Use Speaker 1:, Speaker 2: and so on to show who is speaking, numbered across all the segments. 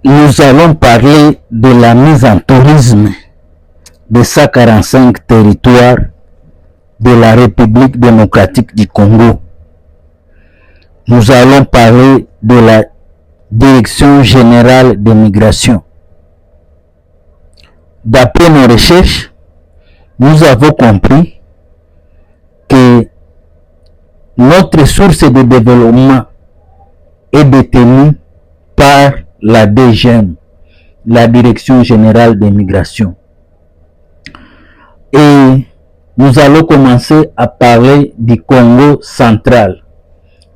Speaker 1: Nous allons parler de la mise en tourisme de 145 territoires de la République démocratique du Congo. Nous allons parler de la Direction générale des migrations. D'après nos recherches, nous avons compris que notre source de développement est détenue par la DGM, la Direction générale des migrations. Et nous allons commencer à parler du Congo central.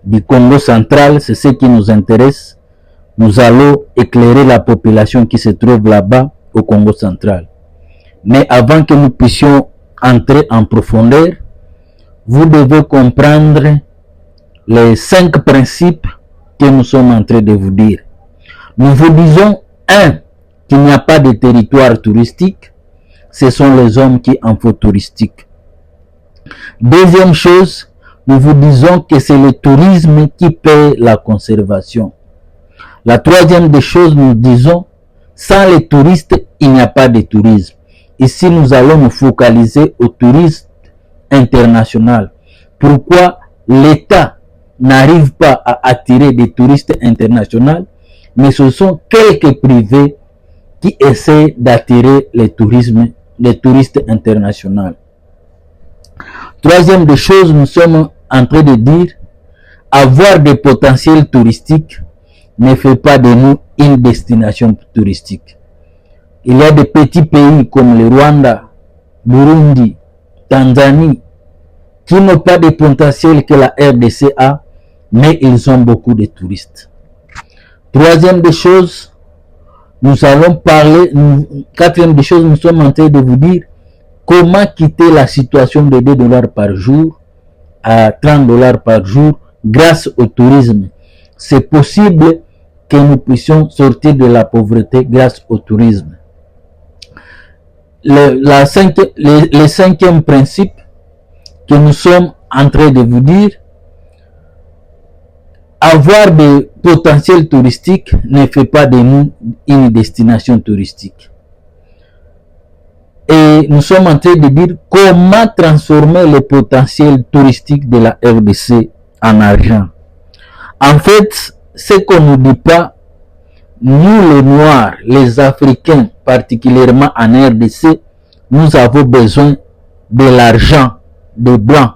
Speaker 1: Du Congo central, c'est ce qui nous intéresse. Nous allons éclairer la population qui se trouve là-bas au Congo central. Mais avant que nous puissions entrer en profondeur, vous devez comprendre les 5 principes que nous sommes en train de vous dire. Nous vous disons, 1, qu'il n'y a pas de territoire touristique, ce sont les hommes qui en font touristique. Deuxième chose, nous vous disons que c'est le tourisme qui paie la conservation. La troisième des choses, nous disons, sans les touristes, il n'y a pas de tourisme. Ici, nous allons nous focaliser au tourisme international. Pourquoi l'État n'arrive pas à attirer des touristes internationaux, mais ce sont quelques privés qui essaient d'attirer les touristes internationaux. Troisième des choses, nous sommes en train de dire, avoir des potentiels touristiques ne fait pas de nous une destination touristique. Il y a des petits pays comme le Rwanda, Burundi, Tanzanie, qui n'ont pas de potentiel que la RDC a, mais ils ont beaucoup de touristes. Troisième des choses, nous allons parler, quatrième des choses, nous sommes en train de vous dire comment quitter la situation de 2 $ par jour à 30 $ par jour grâce au tourisme. C'est possible que nous puissions sortir de la pauvreté grâce au tourisme. Le cinquième principe que nous sommes en train de vous dire, avoir des potentiels touristiques ne fait pas de nous une destination touristique. Et nous sommes en train de dire comment transformer le potentiel touristique de la RDC en argent. En fait, ce qu'on ne dit pas, nous les Noirs, les Africains, particulièrement en RDC, nous avons besoin de l'argent des Blancs,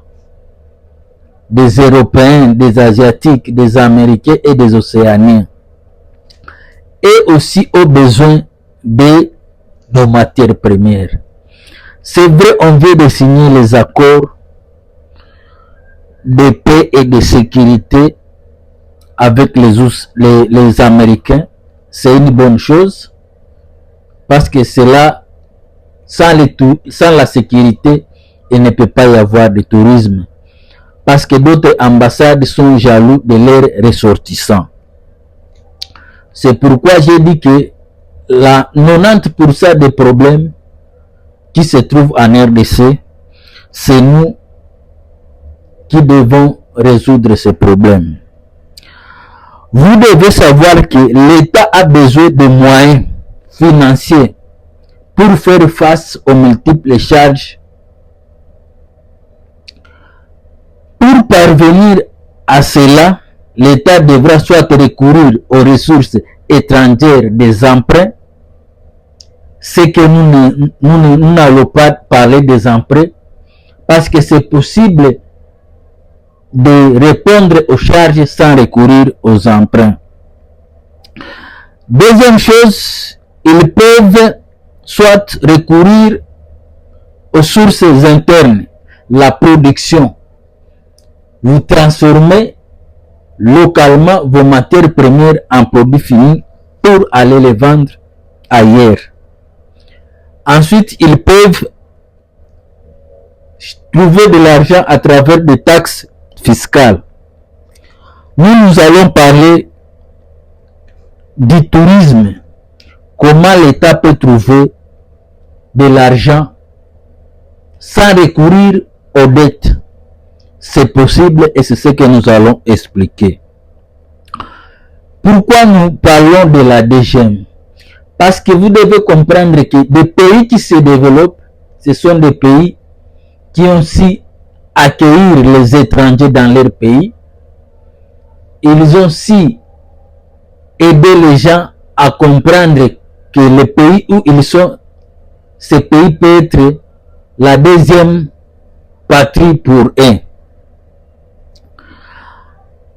Speaker 1: des Européens, des Asiatiques, des Américains et des Océaniens. Et aussi au besoin de nos matières premières. C'est vrai, on vient de signer les accords de paix et de sécurité avec les Américains. C'est une bonne chose parce que cela, sans la sécurité, il ne peut pas y avoir de tourisme. Parce que d'autres ambassades sont jaloux de leurs ressortissants. C'est pourquoi j'ai dit que la 90% des problèmes qui se trouvent en RDC, c'est nous qui devons résoudre ces problèmes. Vous devez savoir que l'État a besoin de moyens financiers pour faire face aux multiples charges. Pour parvenir à cela, l'État devra soit recourir aux ressources étrangères des emprunts, ce que nous n'allons pas parler des emprunts, parce que c'est possible de répondre aux charges sans recourir aux emprunts. Deuxième chose, ils peuvent soit recourir aux sources internes, la production. Vous transformez localement vos matières premières en produits finis pour aller les vendre ailleurs. Ensuite, ils peuvent trouver de l'argent à travers des taxes fiscales. Nous allons parler du tourisme. Comment l'État peut trouver de l'argent sans recourir aux dettes. C'est possible et c'est ce que nous allons expliquer. Pourquoi nous parlons de la DGM? Parce que vous devez comprendre que des pays qui se développent, ce sont des pays qui ont su accueillir les étrangers dans leur pays. Ils ont su aider les gens à comprendre que le pays où ils sont, ce pays peut être la deuxième patrie pour eux.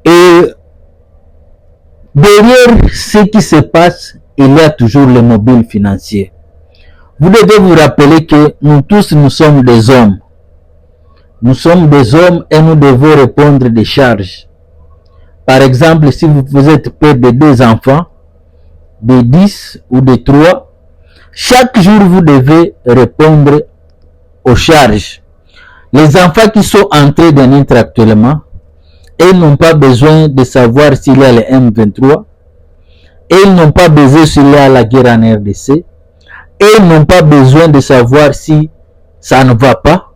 Speaker 1: Et derrière ce qui se passe, il y a toujours le mobile financier. Vous devez vous rappeler que nous tous, nous sommes des hommes. Nous sommes des hommes et nous devons répondre des charges. Par exemple, si vous êtes père de 2 enfants, de 10 ou de 3, chaque jour vous devez répondre aux charges. Les enfants qui sont entrés dans notre actuellement, ils n'ont pas besoin de savoir s'il y a le M23, et ils n'ont pas besoin s'il y a la guerre en RDC, et ils n'ont pas besoin de savoir si ça ne va pas.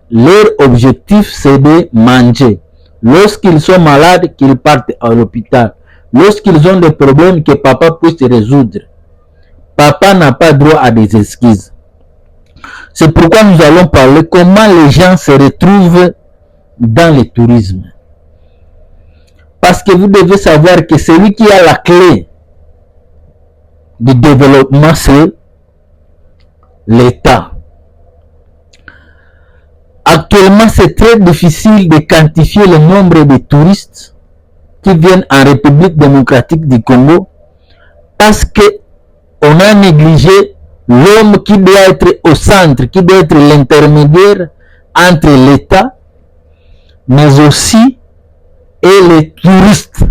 Speaker 1: Leur objectif, c'est de manger. Lorsqu'ils sont malades, qu'ils partent à l'hôpital. Lorsqu'ils ont des problèmes, que papa puisse résoudre. Papa n'a pas droit à des excuses. C'est pourquoi nous allons parler comment les gens se retrouvent dans le tourisme. Parce que vous devez savoir que celui qui a la clé du développement, c'est l'État. Actuellement, c'est très difficile de quantifier le nombre de touristes qui viennent en République démocratique du Congo parce que on a négligé l'homme qui doit être au centre, qui doit être l'intermédiaire entre l'État, mais aussi et les touristes.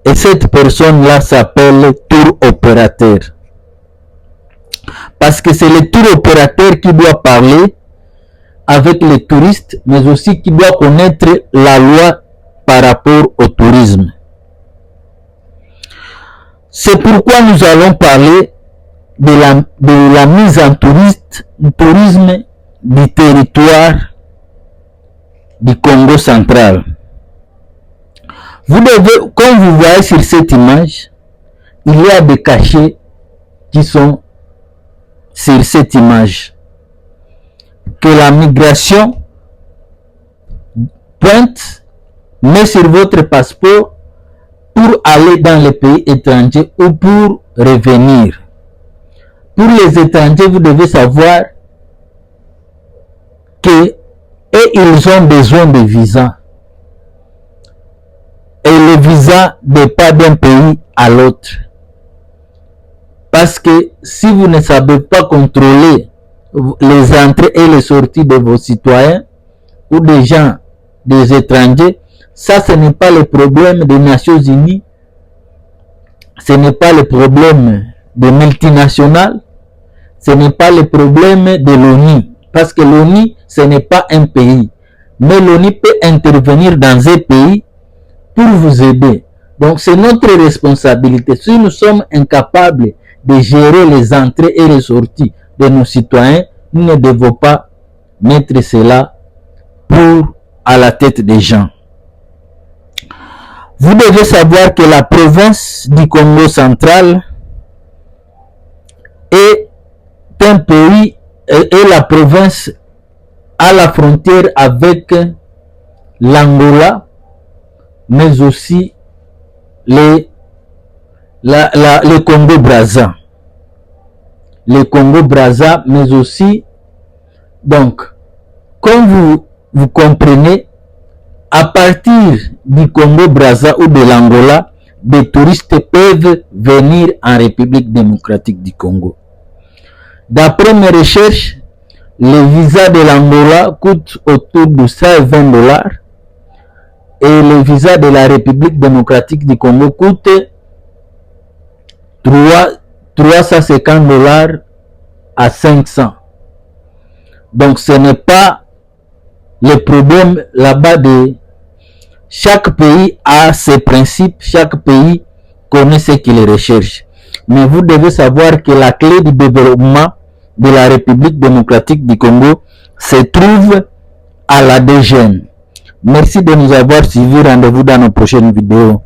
Speaker 1: Et cette personne-là s'appelle tour opérateur. Parce que c'est le tour opérateur qui doit parler avec les touristes, mais aussi qui doit connaître la loi par rapport au tourisme. C'est pourquoi nous allons parler de la mise en tourisme du territoire du Congo central. Vous devez, comme vous voyez sur cette image, il y a des cachets qui sont sur cette image. Que la migration pointe, met sur votre passeport pour aller dans les pays étrangers ou pour revenir. Pour les étrangers, vous devez savoir que ils ont besoin de visa. Et le visa n'est pas d'un pays à l'autre. Parce que si vous ne savez pas contrôler les entrées et les sorties de vos citoyens ou des gens, des étrangers, ça ce n'est pas le problème des Nations Unies, ce n'est pas le problème des multinationales, ce n'est pas le problème de l'ONU, parce que l'ONU ce n'est pas un pays, mais l'ONU peut intervenir dans un pays pour vous aider. Donc c'est notre responsabilité. Si nous sommes incapables de gérer les entrées et les sorties de nos citoyens, nous ne devons pas mettre cela à la tête des gens. Vous devez savoir que la province du Congo central est un pays et la province à la frontière avec l'Angola, mais aussi le Congo-Brazza. Le Congo-Brazza, mais aussi, donc, comme vous comprenez, à partir du Congo-Brazza ou de l'Angola, des touristes peuvent venir en République démocratique du Congo. D'après mes recherches, le visa de l'Angola coûte autour de $120 et le visa de la République démocratique du Congo coûte $350 à 500. Donc ce n'est pas le problème là-bas de chaque pays a ses principes, chaque pays connaît ce qu'il recherche. Mais vous devez savoir que la clé du développement de la République démocratique du Congo se trouve à la DGM. Merci de nous avoir suivis. Rendez-vous dans nos prochaines vidéos.